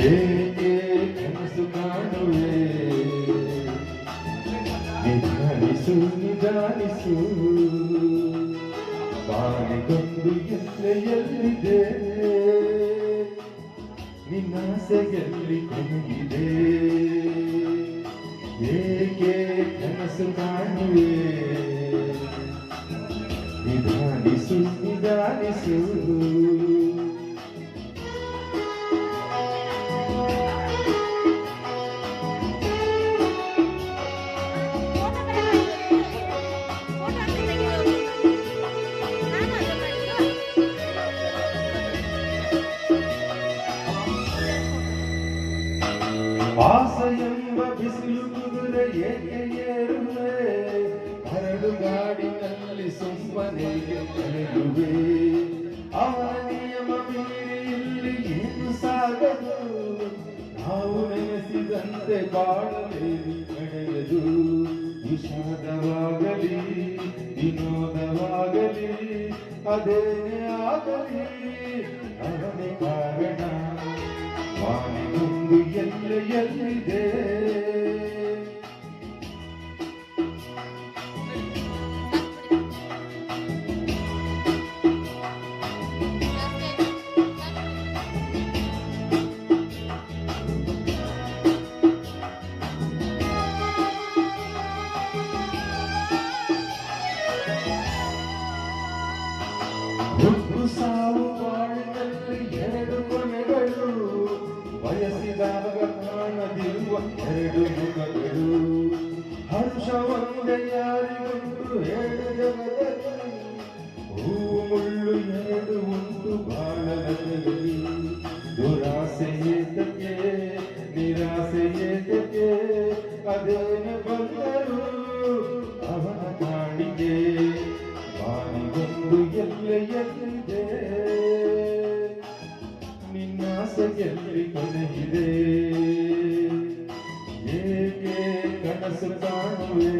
ಏಕೆ ಕನಸು ಕಾಣುವೆ ನಿಧಾನಿಸು ನಿಧಾನಿಸು ಬಾಳಿಗೊಂದು ಎಲ್ಲೆಯಲ್ಲಿದೆ ನಿನ್ನಾಸೆಯಲ್ಲಿ ಕೊನೆಯಿದೆ ಏಕೆ ಕನಸು ಕಾಣುವೆ ನಿಧಾನಿಸು ನಿಧಾನಿಸು ಆಸೆಯೆಂಬ ಬಿಸಿಲು ಕುದುರೆ ಏಕೆ ಏರುವೆ ಹರಡು ಗಾಡಿನಲ್ಲಿ ಸುಮ್ಮನೆ ಕಳೆಯುವೆ ಅವನ ನಿಯಮ ಮೀರಿ ಇಲ್ಲಿ ಏನು ಸಾಗದು ನಾವು ನೆನೆಸಿದಂತೆ ಬಾಳಲೇರಿ ನಡೆಯದು ವಿಷಾದವಾಗಲಿ ವಿನೋದವಾಗಲಿ ಅದೇನೇ ಆಗಲಿ ಅವನೇ ಕಾರಣ ವಾಣಿಗೊಂದು ಎಲ್ಲೆಯಲ್ಲಿದೆ ಹುಟ್ಟು ಸಾವು ಬಾಳಿನಲ್ಲಿ ಎರಡು ಕೊನೆಗಳು ಬಯಸಿದಾಗ ಕಾಣದಿರುವ ಎರಡು ಮುಖಗಳು ಹರ್ಷ ಒಂದೇ ಯಾರಿಗೊಂದು ಎರಡು ಜಗದಲ್ಲಿ ಹೂವು ಮುಳ್ಳು ಎರಡು ಉಂಟು ಬಾಳದಲ್ಲಿ ದುರಾಸೆ ಏತಕ್ಕೆ ನಿರಾಸೆ ಏತಕ್ಕೆ ಅದೇನೆ ಬಂದರು ಅವನ ಕಾಣಿಗೆ ಬಾನಿಗೊಂದು ಎಲ್ಲೆಯಲ್ಲಿದೆ ನಿನ್ನಾಸೆಯಲ್ಲಿ ಕೊನೆಯಿದೆ ಏಕೆ ಕನಸು ಕಾಣುವೆ